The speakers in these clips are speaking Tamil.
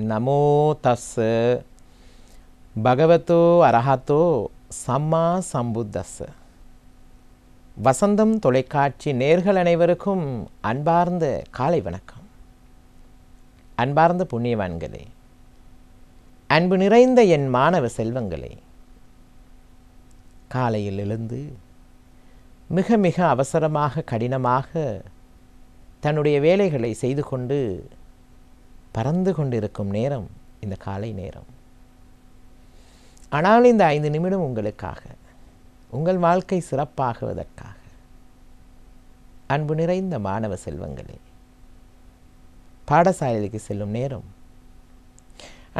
நமோ தஸ்ஸ பகவதோ அரஹதோ சம்மா சம்புத்தஸ்ஸ. வசந்தம் தொலைக்காட்சி நேர்கள் அனைவருக்கும் அன்பார்ந்த காலை வணக்கம். அன்பார்ந்த புண்ணியவான்களே, அன்பு நிறைந்த என் மாணவ செல்வங்களே, காலையில் எழுந்து மிக மிக அவசரமாக கடினமாக தன்னுடைய வேலைகளை செய்து கொண்டு பறந்து கொண்டிருக்கும் நேரம் இந்த காலை நேரம். ஆனால் இந்த 5 நிமிடம் உங்களுக்காக, உங்கள் வாழ்க்கை சிறப்பாகுவதற்காக. அன்பு நிறைந்த மாணவ செல்வங்களே, பாடசாலைக்கு செல்லும் நேரம்.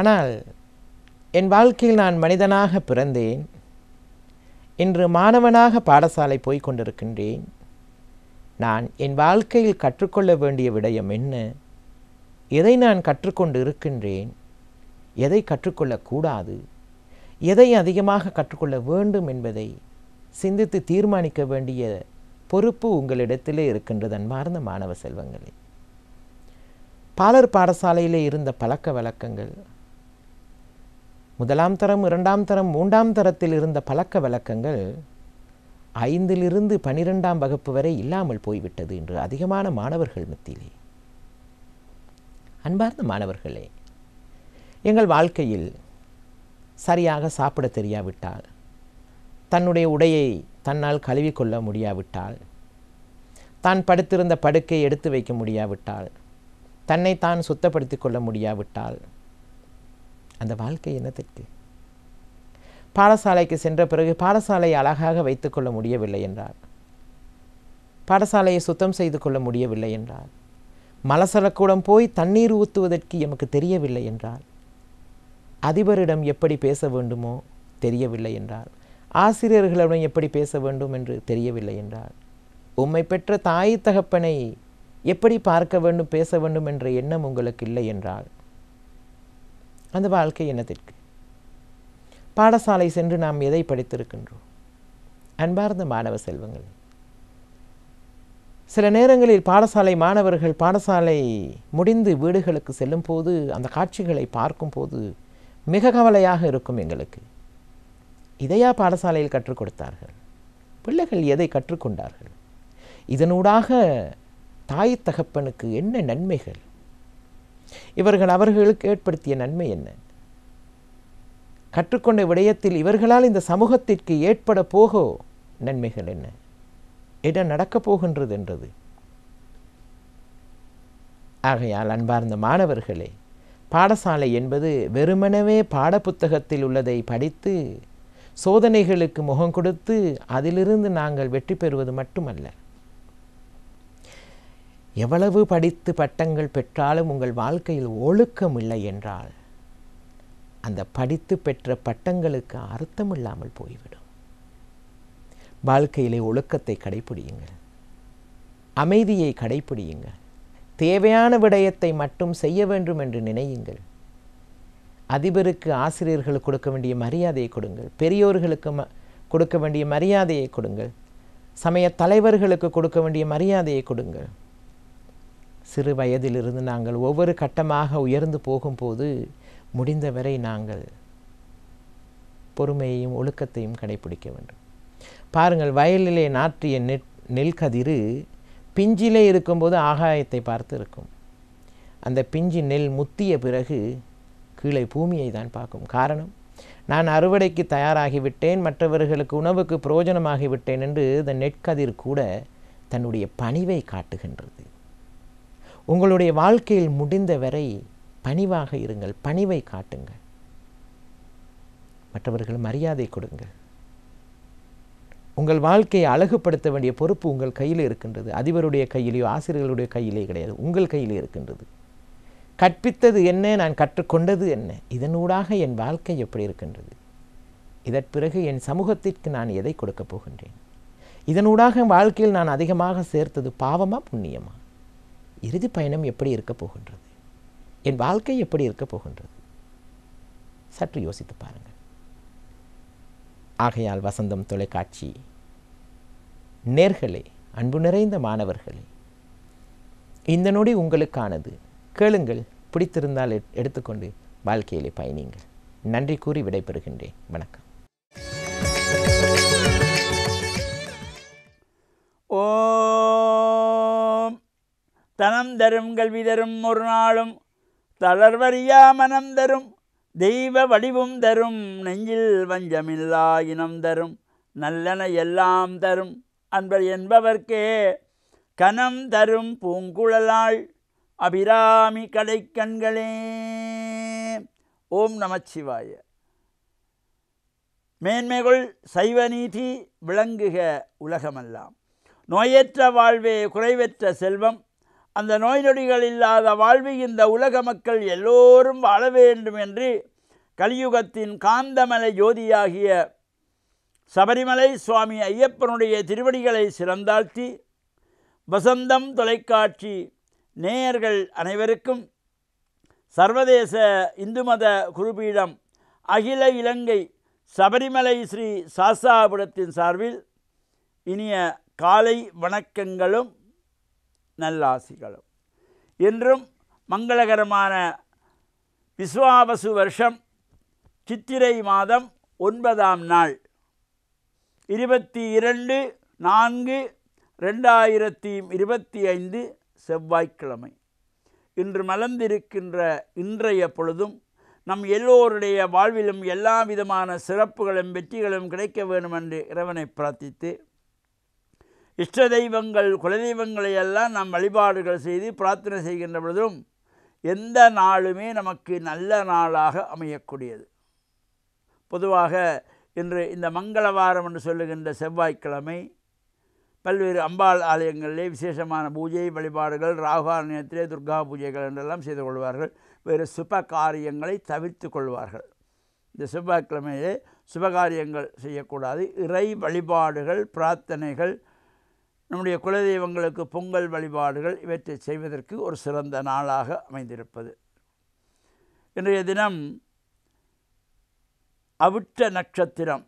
ஆனால் என் வாழ்க்கையில் நான் மனிதனாக பிறந்தேன், இன்று மாணவனாக பாடசாலை போய்க் கொண்டிருக்கின்றேன். நான் என் வாழ்க்கையில் கற்றுக்கொள்ள வேண்டிய விடயம் என்ன, எதை நான் கற்றுக்கொண்டு இருக்கின்றேன், எதை கற்றுக்கொள்ளக்கூடாது, எதை அதிகமாக கற்றுக்கொள்ள வேண்டும் என்பதை சிந்தித்து தீர்மானிக்க வேண்டிய பொறுப்பு உங்களிடத்திலே இருக்கின்றது. அன்பார்ந்த மாணவ செல்வங்களே, பாலர் பாடசாலையிலே இருந்த பழக்க வழக்கங்கள், 1ஆம் தரம் 2ஆம் தரம் 3ஆம் தரத்தில் இருந்த பழக்க வழக்கங்கள் 5லிருந்து 12ஆம் வகுப்பு வரை இல்லாமல் போய்விட்டது என்று அதிகமான மாணவர்கள் மத்தியிலே. அன்பார்ந்த மாணவர்களே, எங்கள் வாழ்க்கையில் சரியாக சாப்பிட தெரியாவிட்டால், தன்னுடைய உடையை தன்னால் கழுவிக்கொள்ள முடியாவிட்டால், தான் படுத்திருந்த படுக்கையை எடுத்து வைக்க முடியாவிட்டால், தன்னை தான் சுத்தப்படுத்தி கொள்ள முடியாவிட்டால் அந்த வாழ்க்கை என்னத்திற்கு? பாடசாலைக்கு சென்ற பிறகு பாடசாலையை அழகாக வைத்துக்கொள்ள முடியவில்லை என்றால், பாடசாலையை சுத்தம் செய்து கொள்ள முடியவில்லை என்றால், மலசலக்கூடம் போய் தண்ணீர் ஊற்றுவதற்கு எமக்கு தெரியவில்லை என்றால், அதிபரிடம் எப்படி பேச வேண்டுமோ தெரியவில்லை என்றால், ஆசிரியர்களிடம் எப்படி பேச வேண்டும் என்று தெரியவில்லை என்றால், உம்மை பெற்ற தாய் தகப்பனை எப்படி பார்க்க வேண்டும் பேச வேண்டும் என்ற எண்ணம் உங்களுக்கு இல்லை என்றால் அந்த வாழ்க்கை என்னத்திற்கு? பாடசாலை சென்று நாம் எதை படித்திருக்கின்றோம்? அன்பார்ந்த மாணவ செல்வங்கள், சில நேரங்களில் பாடசாலை மாணவர்கள் பாடசாலை முடிந்து வீடுகளுக்கு செல்லும் போது அந்த காட்சிகளை பார்க்கும் போது மிக கவலையாக இருக்கும் எங்களுக்கு. இதையா பாடசாலையில் கற்றுக் கொடுத்தார்கள்? பிள்ளைகள் எதை கற்றுக்கொண்டார்கள்? இதனூடாக தாய் தகப்பனுக்கு என்ன நன்மைகள்? இவர்கள் அவர்களுக்கு ஏற்படுத்திய நன்மை என்ன? கற்றுக்கொண்ட விடயத்தில் இவர்களால் இந்த சமூகத்திற்கு ஏற்பட போகோ நன்மைகள் என்ன? என்ன நடக்கப் போகின்றது என்றது. ஆகையால் அன்பார்ந்த மாணவர்களே, பாடசாலை என்பது வெறுமனவே பாடப்புத்தகத்தில் உள்ளதை படித்து சோதனைகளுக்கு முகம் கொடுத்து அதிலிருந்து நாங்கள் வெற்றி பெறுவது மட்டுமல்ல. எவ்வளவு படித்து பட்டங்கள் பெற்றாலும் உங்கள் வாழ்க்கையில் ஒழுக்கம் இல்லை என்றால் அந்த படித்து பெற்ற பட்டங்களுக்கு அர்த்தம் இல்லாமல் போய்விடும். வாழ்க்கையிலே ஒழுக்கத்தை கடைப்பிடியுங்கள், அமைதியை கடைப்பிடியுங்கள், தேவையான விடயத்தை மட்டும் செய்ய வேண்டும் என்று நினையுங்கள். அதிபருக்கு ஆசிரியர்களுக்கு கொடுக்க வேண்டிய மரியாதையை கொடுங்கள், பெரியோர்களுக்கு கொடுக்க வேண்டிய மரியாதையை கொடுங்கள், சமய தலைவர்களுக்கு கொடுக்க வேண்டிய மரியாதையை கொடுங்கள். சிறு வயதிலிருந்து நாங்கள் ஒவ்வொரு கட்டமாக உயர்ந்து போகும்போது முடிந்தவரை நாங்கள் பொறுமையையும் ஒழுக்கத்தையும் கடைப்பிடிக்க வேண்டும். பாருங்கள், வயலிலே நாற்றிய நெல் பிஞ்சிலே இருக்கும்போது ஆகாயத்தை பார்த்து இருக்கும். அந்த பிஞ்சு நெல் முத்திய பிறகு கீழே பூமியை தான் பார்க்கும். காரணம், நான் அறுவடைக்கு தயாராகிவிட்டேன், மற்றவர்களுக்கு உணவுக்கு பிரயோஜனமாகிவிட்டேன் என்று இந்த நெற்கதிர் கூட தன்னுடைய பணிவை காட்டுகின்றது. உங்களுடைய வாழ்க்கையில் முடிந்தவரை பணிவாக இருங்கள், பணிவை காட்டுங்கள், மற்றவர்கள் மரியாதை கொடுங்கள். உங்கள் வாழ்க்கையை அழகுபடுத்த வேண்டிய பொறுப்பு உங்கள் கையில் இருக்கின்றது. அதிபருடைய கையிலேயோ ஆசிரியர்களுடைய கையிலே கிடையாது, உங்கள் கையிலே இருக்கின்றது. கற்பித்தது என்ன, நான் கற்றுக்கொண்டது என்ன, இதனூடாக என் வாழ்க்கை எப்படி இருக்கின்றது, இதற்கு பிறகு என் சமூகத்திற்கு நான் எதை கொடுக்கப் போகின்றேன், இதனூடாக வாழ்க்கையில் நான் அதிகமாக சேர்த்தது பாவமா புண்ணியமா, இறுதி பயணம் எப்படி இருக்கப் போகின்றது, என் வாழ்க்கை எப்படி இருக்கப் போகின்றது, சற்று யோசித்து பாருங்கள். ஆகையால் வசந்தம் தொலைக்காட்சி நேர்களே, அன்பு நிறைந்த மாணவர்களே, இந்த நொடி உங்களுக்கானது. கேளுங்கள், பிடித்திருந்தால் எடுத்துக்கொண்டு வாழ்க்கையிலே பயணிங்கள். நன்றி கூறி விடைபெறுகின்றேன். வணக்கம். ஓம். தனம் தரும் கல்வி தரும் ஒரு நாளும் தளர்வறியா மனம் தரும் தெய்வ வடிவும் தரும் நெஞ்சில் வஞ்சமில்லா இனம் தரும் நல்லன எல்லாம் தரும் அன்பர் என்பவர்க்கே கனம் தரும் பூங்குழலாள் அபிராமி கடைக்கண்களே. ஓம் நமச்சிவாய. மேன்மைகள் சைவநீதி விளங்குக உலகமெல்லாம். நோயற்ற வாழ்வே குறைவற்ற செல்வம். அந்த நோய் நொடிகள் இல்லாத வாழ்வு இந்த உலக மக்கள் எல்லோரும் வாழ வேண்டும் என்று கலியுகத்தின் காந்தமலை ஜோதியாகிய சபரிமலை சுவாமி ஐயப்பனுடைய திருவடிகளை சிறந்தாழ்த்தி வசந்தம் தொலைக்காட்சி நேயர்கள் அனைவருக்கும் சர்வதேச இந்து மத குருபீடம் அகில இலங்கை சபரிமலை ஸ்ரீ சாஸ்தாபுரத்தின் சார்பில் இனிய காலை வணக்கங்களும் நல்லாசிகளும். இன்றும் மங்களகரமான விஸ்வாவசு வருஷம் சித்திரை மாதம் 9ஆம் நாள் 22/4/2025 செவ்வாய்க்கிழமை. இன்று மலர்ந்திருக்கின்ற இன்றைய பொழுதும் நம் எல்லோருடைய வாழ்விலும் எல்லா விதமான சிறப்புகளும் வெற்றிகளும் கிடைக்க வேண்டும் என்று இறைவனை பிரார்த்தித்து, இஷ்ட தெய்வங்கள் குலதெய்வங்களை எல்லாம் நாம் வழிபாடுகள் செய்து பிரார்த்தனை செய்கின்ற பொழுதும் எந்த நாளுமே நமக்கு நல்ல நாளாக அமையக்கூடியது. பொதுவாக இன்று இந்த மங்களவாரம் என்று சொல்லுகின்ற செவ்வாய்க்கிழமை பல்வேறு அம்பாள் ஆலயங்களிலே விசேஷமான பூஜை வழிபாடுகள், ராகுகாலத்திலே துர்கா பூஜைகள் என்றெல்லாம் செய்து கொள்வார்கள். வேறு சுப காரியங்களை தவிர்த்து கொள்வார்கள். இந்த செவ்வாய்க்கிழமையிலே சுபகாரியங்கள் செய்யக்கூடாது. இறை வழிபாடுகள், பிரார்த்தனைகள், நம்முடைய குலதெய்வங்களுக்கு பொங்கல் வழிபாடுகள் இவற்றை செய்வதற்கு ஒரு சிறந்த நாளாக அமைந்திருப்பது. இன்றைய தினம் அவிட்ட நட்சத்திரம்,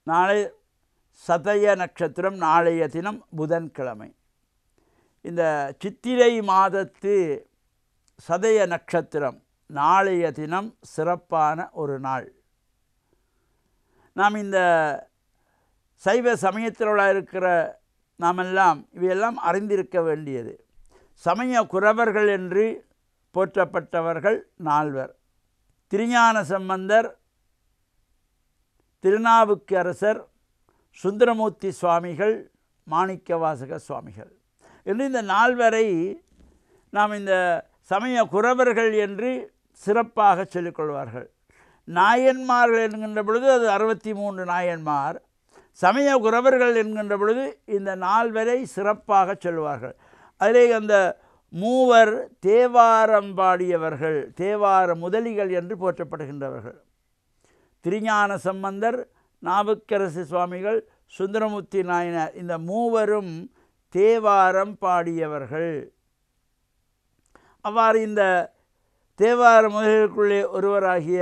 நாளை சதய நட்சத்திரம், நாளைய தினம் புதன்கிழமை. இந்த சித்திரை மாதத்து சதய நட்சத்திரம் நாளைய தினம் சிறப்பான ஒரு நாள். நாம் இந்த சைவ சமயத்தில் இருக்கிற நாமெல்லாம் இவையெல்லாம் அறிந்திருக்க வேண்டியது. சமய குரவர்கள் என்று போற்றப்பட்டவர்கள் 4. திருஞான சம்பந்தர், திருநாவுக்கரசர், சுந்தரமூர்த்தி சுவாமிகள், மாணிக்கவாசக சுவாமிகள் என்று இந்த 4 நாம் இந்த சமய குரவர்கள் என்று சிறப்பாக சொல்லிக்கொள்வார்கள். நாயன்மார்கள் என்கின்ற பொழுது அது 63 நாயன்மார். சமய குரவர்கள் என்கின்ற பொழுது இந்த 4 சிறப்பாக சொல்லுவார்கள். அதிலே அந்த 3 தேவாரம் பாடியவர்கள், தேவார முதலிகள் என்று போற்றப்படுகின்றவர்கள். திருஞான சம்பந்தர், நாவுக்கரசு சுவாமிகள், சுந்தரமூர்த்தி நாயனார், இந்த 3 தேவாரம் பாடியவர்கள். அவ்வாறு இந்த தேவார முதலிகளுக்குள்ளே ஒருவராகிய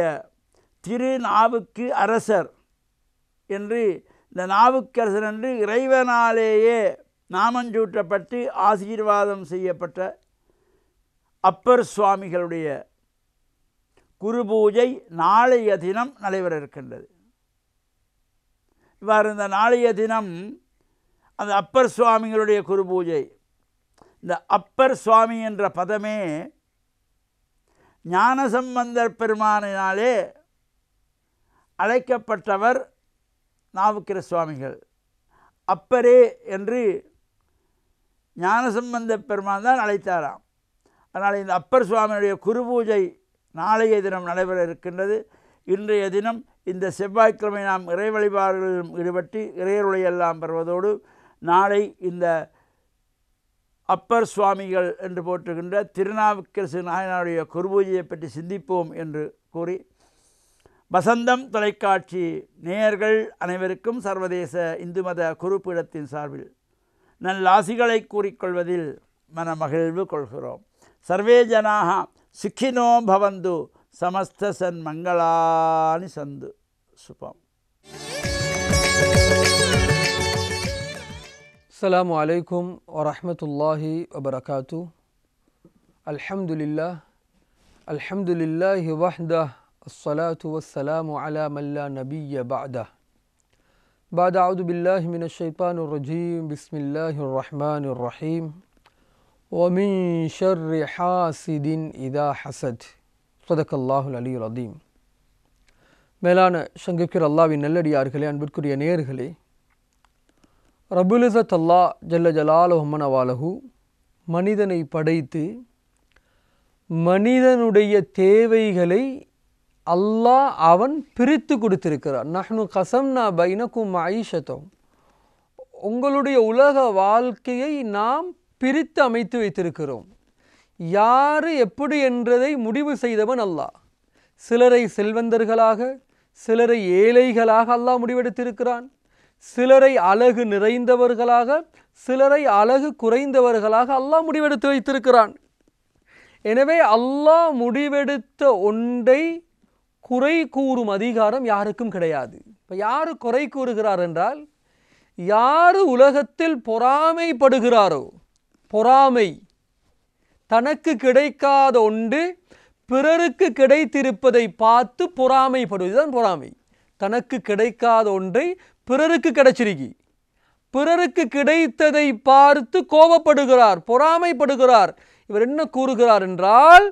திருநாவுக்கு அரசர் என்று, இந்த நாவுக்கரசர் என்று இறைவனாலேயே நாமஞ்சூட்டப்பட்டு ஆசீர்வாதம் செய்யப்பட்ட அப்பர் சுவாமிகளுடைய குரு பூஜை நாளைய தினம் நடைபெற இருக்கின்றது. இவ்வாறு இந்த நாளைய தினம் அந்த அப்பர் சுவாமிகளுடைய குரு பூஜை. இந்த அப்பர் சுவாமி என்ற பதமே ஞானசம்பந்தர் பெருமானினாலே அழைக்கப்பட்டவர் நாவுக்கர சுவாமிகள். அப்பரே என்று ஞானசம்பந்த பெருமான் தான் அழைத்தாராம். அதனால் இந்த அப்பர் சுவாமியுடைய குரு பூஜை நாளைய தினம் நடைபெற இருக்கின்றது. இன்றைய தினம் இந்த செவ்வாய்க்கிழமை நாம் இறை வழிபாடுகளிலும் ஈடுபட்டு இறையருளையெல்லாம் பெறுவதோடு, நாளை இந்த அப்பர் சுவாமிகள் என்று போற்றுகின்ற திருநாவுக்கரசு நாயனாருடைய குரு பூஜையை பற்றி சிந்திப்போம் என்று கூறி, வசந்தம் தொலைக்காட்சி நேயர்கள் அனைவருக்கும் சர்வதேச இந்து மத குருப்பீடத்தின் சார்பில் நல்லாசிகளை கூறிக்கொள்வதில் மனமகிழ்வு கொள்கிறோம். சர்வே ஜனாக சுக்கினோ பவந்து, சமஸ்த சன் மங்களானி சந்து. சுபம். அஸ்ஸலாமு அலைக்கும் வரஹ்மத்துல்லாஹி வபரகாத்து. அல்ஹம்துலில்லாஹ் அல்ஹம்துலில்லாஹி வஹ்தஹ் அஸ்ஸலாத்து வஸ்ஸலாமு அலா மன் லா நபிய்ய பஅதஹ். بعد أعوذ بالله من الشيطان الرجيم بسم الله الرحمن الرحيم ومن شر حاسد إذا حسد صدق الله العلي العظيم. மேலான சங்கைக்குரிய அல்லாஹ்வின் நல்லடியார்களே, அன்பிற்குரிய நேயர்களே, ரப்புல் இஸ்ஸத் அல்லாஹ் ஜல்ல ஜலாலுஹு மனவாலஹு மனிதனை படைத்து மனிதனுடைய தேவைகளை அல்லாஹ் அவன் பிரித்து கொடுத்திருக்கிறார். நஹ்னு கஸம்னா பைனக்கும் மஈஷத்தஹும், உங்களுடைய உலக வாழ்க்கையை நாம் பிரித்து அமைத்து வைத்திருக்கிறோம். யார் எப்படி என்றதை முடிவு செய்தவன் அல்லாஹ். சிலரை செல்வந்தர்களாக, சிலரை ஏழைகளாக அல்லாஹ் முடிவெடுத்திருக்கிறான். சிலரை அழகு நிறைந்தவர்களாக, சிலரை அழகு குறைந்தவர்களாக அல்லாஹ் முடிவெடுத்து வைத்திருக்கிறான். எனவே அல்லாஹ் முடிவெடுத்த ஒன்றை குறை கூறும் அதிகாரம் யாருக்கும் கிடையாது. இப்போ யார் குறை கூறுகிறார் என்றால், யார் உலகத்தில் பொறாமைப்படுகிறாரோ, பொறாமை தனக்கு கிடைக்காத ஒன்று பிறருக்கு கிடைத்திருப்பதை பார்த்து பொறாமைப்படுவதுதான் பொறாமை. தனக்கு கிடைக்காத ஒன்றை பிறருக்கு கிடைச்சிருக்கி, பிறருக்கு கிடைத்ததை பார்த்து கோபப்படுகிறார், பொறாமைப்படுகிறார். இவர் என்ன கூறுகிறார் என்றால்,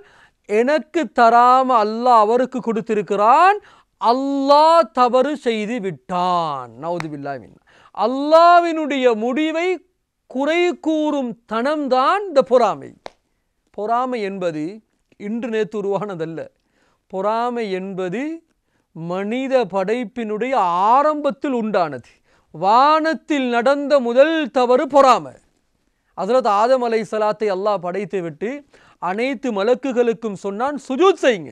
எனக்கு தராம அல்லாஹ் அவருக்கு கொடுத்திருக்கிறான், அல்லாஹ் தவறு செய்து விட்டான். நவுதுபில்லாஹ் மின். அல்லாஹ்வினுடைய முடிவை குறை கூறும் தனம்தான் இந்த பொறாமை. பொறாமை என்பது இன்று நேற்று உருவானதல்ல. பொறாமை என்பது மனித படைப்பினுடைய ஆரம்பத்தில் உண்டானது. வானத்தில் நடந்த முதல் தவறு பொறாமை. ஹஜ்ரத் ஆதம் அலைஹிஸ்ஸலாத்தை அல்லாஹ் படைத்து விட்டு அனைத்து மலக்குகளுக்கும் சொன்னான், சுஜூத் செய்யுங்க.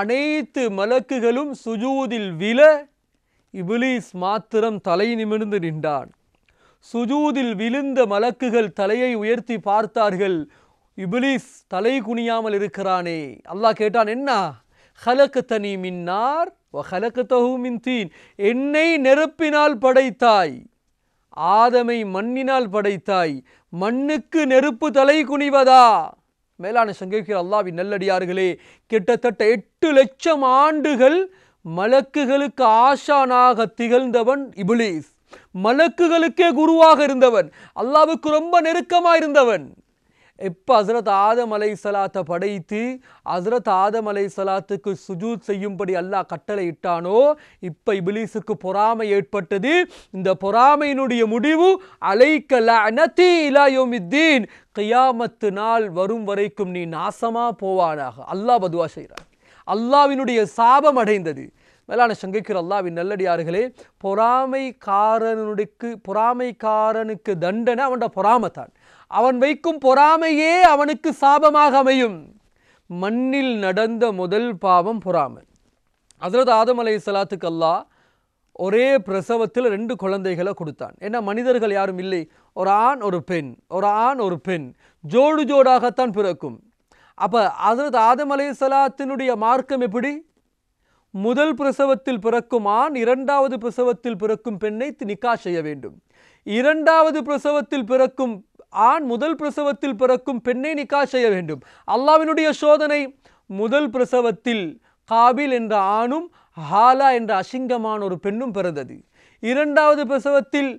அனைத்து மலக்குகளும் சுஜூதில் விழ இப்லீஸ் மாத்திரம் தலை நிமிர்ந்து நின்றான். சுஜூதில் விழுந்த மலக்குகள் தலையை உயர்த்தி பார்த்தார்கள், இப்லீஸ் தலை குனியாமல் இருக்கிறானே. அல்லாஹ் கேட்டான், என்ன? ஹலக்தனி மின் நார் வ ஹலக்தஹு மின் தீன், என்னை நெருப்பினால் படைத்தாய், ஆதமை மண்ணினால் படைத்தாய், மண்ணுக்கு நெருப்பு தலை குனிவதா? மேலான சங்கைக்கு அல்லாஹ்வின் நல்லடியார்களே, கிட்டத்தட்ட 8 லட்சம் ஆண்டுகள் மலக்குகளுக்கு ஆசானாக திகழ்ந்தவன் இப்லீஸ். மலக்குகளுக்கே குருவாக இருந்தவன், அல்லாஹ்வுக்கு ரொம்ப நெருக்கமாக இருந்தவன். எப்போ ஹஜ்ரத் ஆதம் அலைஹிஸ்ஸலாத்தை படைத்து ஹஜ்ரத் ஆதம் அலைஹிஸ்ஸலாத்துக்கு சுஜூத் செய்யும்படி அல்லாஹ் கட்டளை இட்டானோ, இப்போ இப்லீஸுக்கு பொறாமை ஏற்பட்டது. இந்த பொறாமையினுடைய முடிவு அலைக்க லஅனதி இலா யௌமித்தீன், கியாமத்து நாள் வரும் வரைக்கும் நீ நாசமா போவானாக. அல்லாஹ் பதுவா செய்கிறார். அல்லாஹ்வினுடைய சாபம் அடைந்தது. மேலான சங்கைக்கு அல்லாஹ்வின் நல்லடியார்களே, பொறாமைக்காரனுக்கு தண்டனை அவனோட பொறாமைத்தான். அவன் வைக்கும் பொறாமையே அவனுக்கு சாபமாக அமையும். மண்ணில் நடந்த முதல் பாவம் பொறாமை. ஹஜ்ரத் ஆதம் அலைஹிஸ்ஸலாத்துக்கு அல்லாஹ் ஒரே பிரசவத்தில் 2 குழந்தைகளை கொடுத்தான். ஏன்னா மனிதர்கள் யாரும் இல்லை, ஒரு ஆண் ஒரு பெண், ஒரு ஆண் ஒரு பெண், ஜோடு ஜோடாகத்தான் பிறக்கும். அப்போ ஹஜ்ரத் ஆதம் அலைஹிஸ்ஸலாத்தினுடைய மார்க்கம் எப்படி? முதல் பிரசவத்தில் பிறக்கும் ஆண் 2வது பிரசவத்தில் பிறக்கும் பெண்ணை நிக்கா செய்ய வேண்டும். 2வது பிரசவத்தில் பிறக்கும் ஆண் முதல் பிரசவத்தில் பிறக்கும் பெண்ணை நிக்கா செய்ய வேண்டும். அல்லாஹ்வினுடைய சோதனை. முதல் பிரசவத்தில் காபில் என்ற ஆணும் ஹாலா என்ற அசிங்கமான ஒரு பெண்ணும் பிறந்தது. 2வது பிரசவத்தில்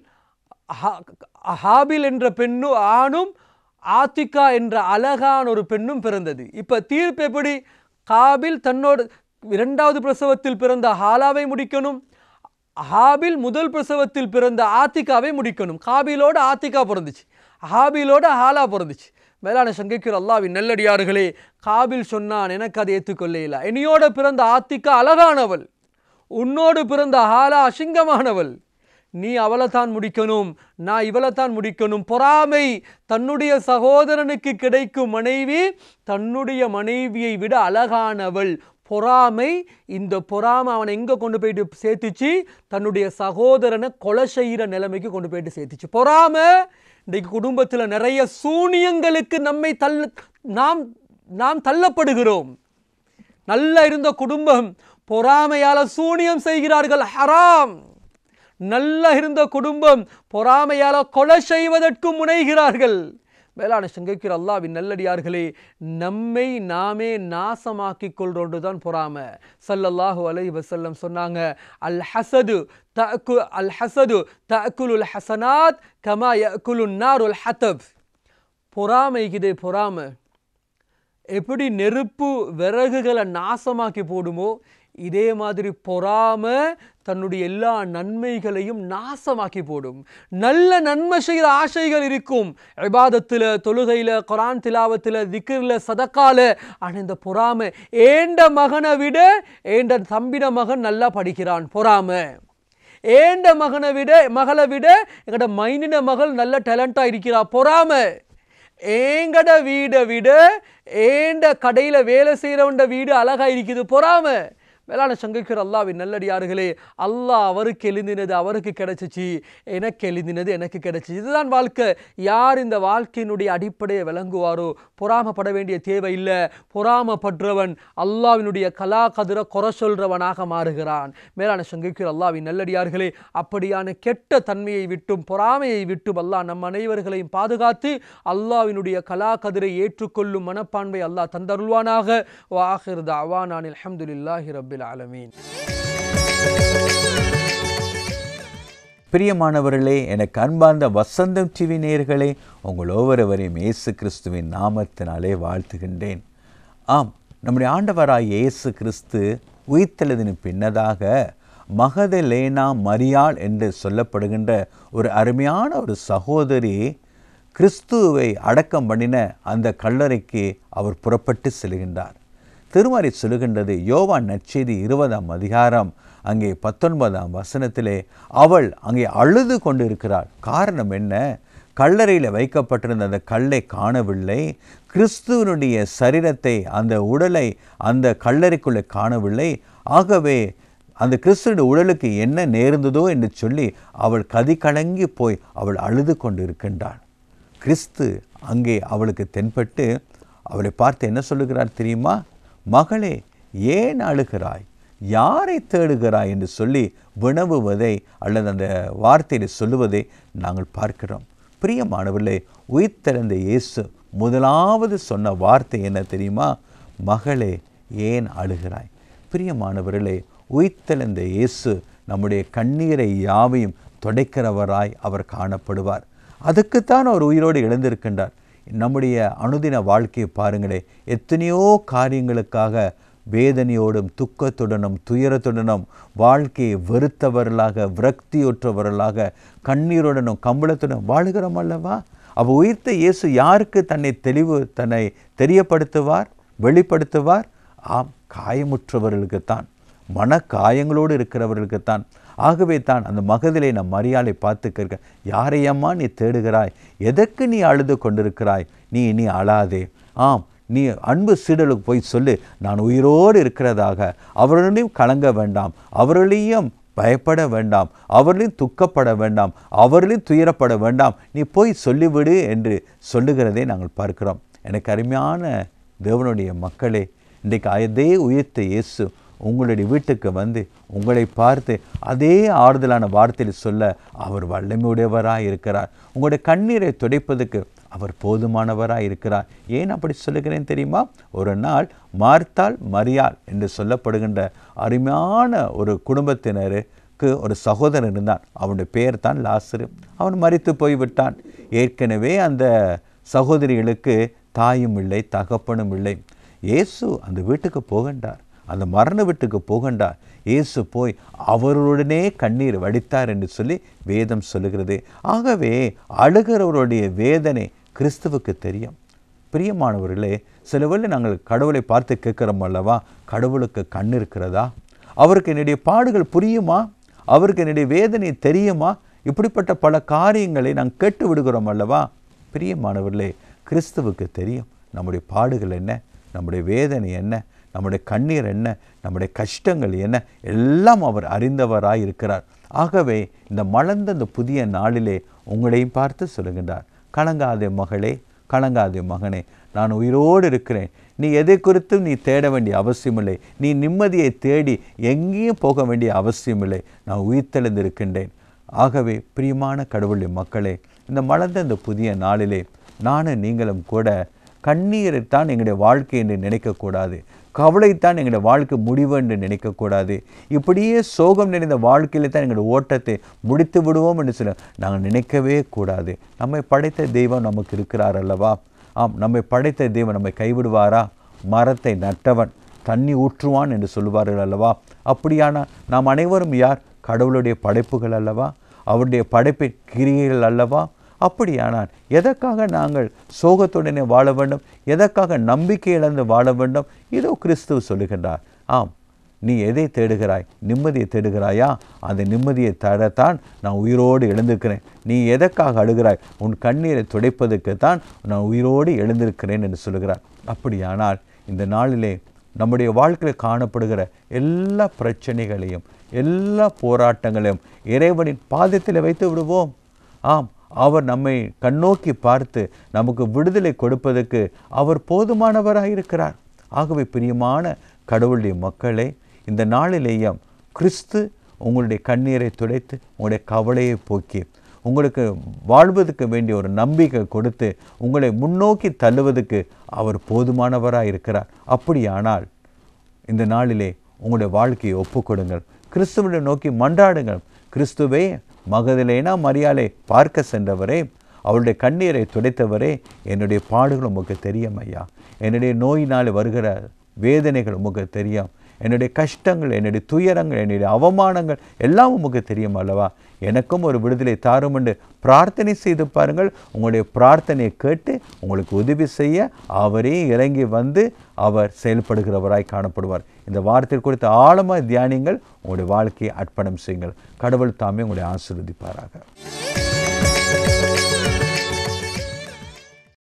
ஹாபில் என்ற ஆணும் ஆத்திகா என்ற அழகான ஒரு பெண்ணும் பிறந்தது. இப்போ தீர்ப்பு எப்படி? காபில் தன்னோடு 2வது பிரசவத்தில் பிறந்த ஹாலாவை முடிக்கணும், ஹாபில் முதல் பிரசவத்தில் பிறந்த ஆத்திகாவை முடிக்கணும். காபிலோட ஆத்திகா பிறந்துச்சு, ஹாபிலோட ஹாலா பிறந்துச்சு. மேலான சங்கைக்கு அல்லாஹ்வின் நல்லடியார்களே, காபில் சொன்னான், எனக்கு அதை ஏற்றுக்கொள்ள. என்னையோட பிறந்த ஆத்திகா அழகானவள், உன்னோடு பிறந்த ஹாலா அசிங்கமானவள், நீ அவளை தான் முடிக்கணும், நான் இவளை தான் முடிக்கணும். பொறாமை. தன்னுடைய சகோதரனுக்கு கிடைக்கும் மனைவி தன்னுடைய மனைவியை விட அழகானவள். பொறாமை. இந்த பொறாமை அவனை எங்கே கொண்டு போயிட்டு சேர்த்துச்சு? தன்னுடைய சகோதரனை கொலை செய்கிற நிலைமைக்கு கொண்டு போயிட்டு சேர்த்துச்சு. பொறாமை. இன்றைக்கு குடும்பத்தில் நிறைய சூனியங்களுக்கு நாம் தள்ளப்படுகிறோம். நல்லா இருந்த குடும்பம் பொறாமையால் சூனியம் செய்கிறார்கள், ஹராம். நல்லா இருந்த குடும்பம் பொறாமையால் கொலை செய்வதற்கு முனைகிறார்கள். மேலான சங்கைக்கிற அல்லாஹ்வின் நல்லடியார்களே, நம்மை நாமே நாசமாக்கி கொள்றோன்றுதான் பொறாமை. ஸல்லல்லாஹு அலைஹி வஸல்லம் சொன்னாங்க, அல் ஹஸது தஅக்குலுல் ஹஸனாத் கமா யஅக்குலுன் நாருல் ஹதப். பொறாமைக்குதே பொறாமை எப்படி நெருப்பு விறகுகளை நாசமாக்கி போடுமோ, இதே மாதிரி பொறாமை தன்னுடைய எல்லா நன்மைகளையும் நாசமாக்கி போடும். நல்ல நன்மை செய்கிற ஆசைகள் இருக்கும், இபாதத்தில், தொழுகையில், குர்ஆன் திலாவத்தில், திக்ரில், சதக்கால. ஆனால் இந்த பொறாமை, ஏண்ட மகனை விட ஏண்ட தம்பின மகன் நல்லா படிக்கிறான், பொறாமை. ஏண்ட மகளை விட எங்கட மைனின மகள் நல்ல டேலண்டாக இருக்கிறா, பொறாமை. ஏங்கட வீடை விட ஏண்ட கடையில் வேலை செய்கிறவண்ட வீடு அழகாக இருக்குது, பொறாமை. மேலான சங்கைக்கிற அல்லாஹ்வின் நல்லடியார்களே, அல்லாஹ் அவருக்கு எழுந்தினது அவருக்கு கிடைச்சிச்சு, எனக்கு எழுந்தினது எனக்கு கிடைச்சிச்சு. இதுதான் வாழ்க்கை. யார் இந்த வாழ்க்கையினுடைய அடிப்படையை விளங்குவாரோ பொறாமப்பட வேண்டிய தேவை இல்லை. பொறாமப்படுறவன் அல்லாஹ்வினுடைய கலா கதிரை குறை சொல்றவனாக மாறுகிறான். மேலான சங்கைக்கிற அல்லாஹ்வின் நல்லடியார்களே, அப்படியான கெட்ட தன்மையை விட்டும் பொறாமையை விட்டும் அல்லாஹ் நம் அனைவர்களையும் பாதுகாத்து அல்லாஹ்வினுடைய கலா கதிரை ஏற்றுக்கொள்ளும் மனப்பான்மை அல்லாஹ் தந்தருள்வானாக. வாஹிர் தஅவானா அல்ஹம்துலில்லாஹி ரப்பில் ஆலமீன். பிரியமானவர்களே, எனக்கு அன்பார்ந்த வசந்தம் டிவி நேயர்களே, உங்கள் ஒவ்வொருவரையும் இயேசு கிறிஸ்துவின் நாமத்தினாலே வாழ்த்துகின்றேன். ஆம், நம்முடைய ஆண்டவராய் இயேசு கிறிஸ்து உயிர்த்தெழுதின் பின்னதாக மகதலேனா மரியாள் என்று சொல்லப்படுகின்ற ஒரு அருமையான ஒரு சகோதரி கிறிஸ்துவை அடக்கம் பண்ணின அந்த கல்லறைக்கு அவர் புறப்பட்டு செல்கின்றார். திருமறை சொல்லுகின்றது, யோவான் நற்செய்தி 20ஆம் அதிகாரம் அங்கே 19ஆம் வசனத்திலே அவள் அங்கே அழுது கொண்டு இருக்கிறாள். காரணம் என்ன? கல்லறையில் வைக்கப்பட்டிருந்த அந்த கல்லை காணவில்லை, கிறிஸ்துவனுடைய சரீரத்தை, அந்த உடலை அந்த கல்லறைக்குள்ளே காணவில்லை. ஆகவே அந்த கிறிஸ்துவனுடைய உடலுக்கு என்ன நேர்ந்ததோ என்று சொல்லி அவள் கதிகலங்கி போய் அவள் அழுது கொண்டு இருக்கின்றாள். கிறிஸ்து அங்கே அவளுக்கு தென்பட்டு அவளை பார்த்து என்ன சொல்லுகிறார் தெரியுமா? மகளே, ஏன் அழுகிறாய், யாரை தேடுகிறாய் என்று சொல்லி வினவுவதை அல்லது அந்த வார்த்தையை சொல்லுவதை நாங்கள் பார்க்கிறோம். பிரியமானவர்களே, உயிர்த்தெழுந்த இயேசு முதலாவது சொன்ன வார்த்தை என்ன தெரியுமா? மகளே, ஏன் அழுகிறாய். பிரியமானவர்களே, உயிர்த்தெழுந்த இயேசு நம்முடைய கண்ணீரை யாவையும் துடைக்கிறவராய் அவர் காணப்படுவார். அதுக்குத்தான் அவர் உயிரோடு எழுந்திருக்கின்றார். நம்முடைய அனுதின வாழ்க்கையை பாருங்களே, எத்தனையோ காரியங்களுக்காக வேதனையோடும் துக்கத்துடனும் துயரத்துடனும் வாழ்க்கையை வெறுத்தவர்களாக, விரக்தியுற்றவர்களாக, கண்ணீருடனும் கம்பளத்துடன் வாழுகிறோம் அல்லவா? அவ் உயிர்த்த இயேசு யாருக்கு தன்னை தெரியப்படுத்துவார், வெளிப்படுத்துவார்? ஆம், காயமுற்றவர்களுக்குத்தான், மனக்காயங்களோடு இருக்கிறவர்களுக்குத்தான். ஆகவே தான் அந்த மகதிலே நம் மரியாளை பார்த்து கேட்க, யாரையம்மா நீ தேடுகிறாய், எதற்கு நீ அழுது கொண்டிருக்கிறாய், நீ அழாதே. ஆம், நீ அன்பு சீடலுக்கு போய் சொல்லு, நான் உயிரோடு இருக்கிறதாக. அவர்களையும் கலங்க வேண்டாம், அவர்களையும் பயப்பட வேண்டாம், அவர்களையும் துக்கப்பட வேண்டாம், அவர்களையும் துயரப்பட வேண்டாம், நீ போய் சொல்லிவிடு என்று சொல்லுகிறதை நாங்கள் பார்க்கிறோம். எனக்கு அருமையான தேவனுடைய மக்களே, இன்றைக்கு அதே உயிர்த்த இயேசு உங்களுடைய வீட்டுக்கு வந்து உங்களை பார்த்து அதே ஆறுதலான வார்த்தையில் சொல்ல அவர் வல்லமையுடையவராக இருக்கிறார். உங்களுடைய கண்ணீரை துடைப்பதற்கு அவர் போதுமானவராக இருக்கிறார். ஏன் அப்படி சொல்லுகிறேன் தெரியுமா? ஒரு நாள் மார்த்தாள் மரியாள் என்று சொல்லப்படுகின்ற அருமையான ஒரு குடும்பத்தினருக்கு ஒரு சகோதரன் இருந்தான். அவனுடைய பெயர் தான் லாசரு. அவன் மரித்து போய்விட்டான். ஏற்கனவே அந்த சகோதரிகளுக்கு தாயும் இல்லை, தகப்பனும் இல்லை. இயேசு அந்த வீட்டுக்கு போகின்றார், அந்த மரண வீட்டுக்கு போகின்றார். இயேசு போய் அவருடனே கண்ணீர் வடித்தார் என்று சொல்லி வேதம் சொல்லுகிறது. ஆகவே அழுகிறவருடைய வேதனை கிறிஸ்துவுக்கு தெரியும். பிரியமானவர்களே, சில வேளை நாங்கள் கடவுளை பார்த்து கேட்கிறோம் அல்லவா, கடவுளுக்கு கண் இருக்கிறதா? அவருக்கு என்னுடைய பாடுகள் புரியுமா? அவருக்கு என்னுடைய வேதனை தெரியுமா? இப்படிப்பட்ட பல காரியங்களை நாங்கள் கேட்டு விடுகிறோம் அல்லவா? பிரியமானவர்களே, கிறிஸ்துவுக்கு தெரியும் நம்முடைய பாடுகள் என்ன, நம்முடைய வேதனை என்ன, நம்முடைய கண்ணீர் என்ன, நம்முடைய கஷ்டங்கள் என்ன, எல்லாம் அவர் அறிந்தவராய் இருக்கிறார். ஆகவே இந்த மலர்ந்த இந்த புதிய நாளிலே உங்களையும் பார்த்து சொல்லுகின்றார், கலங்காதே மகளே, கலங்காதே மகனே, நான் உயிரோடு இருக்கிறேன். நீ எதை குறித்தும் நீ தேட வேண்டிய அவசியமில்லை. நீ நிம்மதியை தேடி எங்கேயும் போக வேண்டிய அவசியமில்லை. நான் உயிர்த்தெழுந்திருக்கின்றேன். ஆகவே பிரியமான கடவுளுடைய மக்களே, இந்த மலர்ந்த இந்த புதிய நாளிலே நானும் நீங்களும் கூட கண்ணீரைத்தான் எங்களுடைய வாழ்க்கை என்று நினைக்கக்கூடாது, கவலைத்தான் எங்களுடைய வாழ்க்கை முடிவு என்று நினைக்கக்கூடாது. இப்படியே சோகம் நிறைந்த வாழ்க்கையில் தான் எங்களுடைய ஓட்டத்தை முடித்து விடுவோம் என்று சொல்ல நாங்கள் நினைக்கவே கூடாது. நம்மை படைத்த தெய்வம் நமக்கு இருக்கிறார் அல்லவா? ஆம், நம்மை படைத்த தெய்வம் நம்மை கைவிடுவாரா? மரத்தை நட்டவன் தண்ணி ஊற்றுவான் என்று சொல்லுவார்கள் அல்லவா? அப்படியானால் நாம் அனைவரும் யார்? கடவுளுடைய படைப்புகள் அல்லவா? அவருடைய படைப்பின் கிரியைகள் அல்லவா? அப்படியானால் எதற்காக நாங்கள் சோகத்துடனே வாழ வேண்டும்? எதற்காக நம்பிக்கை இழந்து வாழ வேண்டும்? இதோ கிறிஸ்துவ சொல்லுகின்றார், ஆம், நீ எதை தேடுகிறாய்? நிம்மதியை தேடுகிறாயா? அந்த நிம்மதியை தரத்தான் நான் உயிரோடு எழுந்திருக்கிறேன். நீ எதற்காக அழுகிறாய்? உன் கண்ணீரை துடைப்பதற்குத்தான் நான் உயிரோடு எழுந்திருக்கிறேன் என்று சொல்லுகிறார். அப்படியானால் இந்த நாளிலே நம்முடைய வாழ்க்கையில் காணப்படுகிற எல்லா பிரச்சனைகளையும் எல்லா போராட்டங்களையும் இறைவனின் பாதத்தில் வைத்து விடுவோம். ஆம், அவர் நம்மை கண்ணோக்கி பார்த்து நமக்கு விடுதலை கொடுப்பதற்கு அவர் போதுமானவராக இருக்கிறார். ஆகவே பிரியமான கடவுளுடைய மக்களே, இந்த நாளிலேயும் கிறிஸ்து உங்களுடைய கண்ணீரை துடைத்து உங்களுடைய கவலையை போக்கி உங்களுக்கு வாழ்வதற்கு வேண்டிய ஒரு நம்பிக்கை கொடுத்து உங்களை முன்னோக்கி தள்ளுவதற்கு அவர் போதுமானவராக இருக்கிறார். அப்படியானால் இந்த நாளிலே உங்களுடைய வாழ்க்கையை ஒப்புக்கொடுங்கள், கிறிஸ்துவை நோக்கி மன்றாடுங்கள். கிறிஸ்துவே, மகதலேனா மரியாளை பார்க்க சென்றவரே, அவளுடைய கண்ணீரை துடைத்தவரே, என்னுடைய பாடுகள் உமக்கு தெரியும் ஐயா. என்னுடைய நோயினால் வருகிற வேதனைகள் உமக்கு தெரியும். என்னுடைய கஷ்டங்கள், என்னுடைய துயரங்கள், என்னுடைய அவமானங்கள் எல்லாம் உமக்கு தெரியும் அல்லவா? எனக்கும் ஒரு விடுதலை தாரும் என்று பிரார்த்தனை செய்து பாருங்கள். உங்களுடைய பிரார்த்தனையை கேட்டு உங்களுக்கு உதவி செய்ய அவரே இறங்கி வந்து அவர் செயல்படுகிறவராய் காணப்படுவார். இந்த வார்த்தை குறித்த ஆழமாக தியானிங்கள், உங்களுடைய வாழ்க்கையை அர்ப்பணம் செய்யுங்கள். கடவுள் தாமே உங்களுடைய ஆசீர்வதிப்பாராக.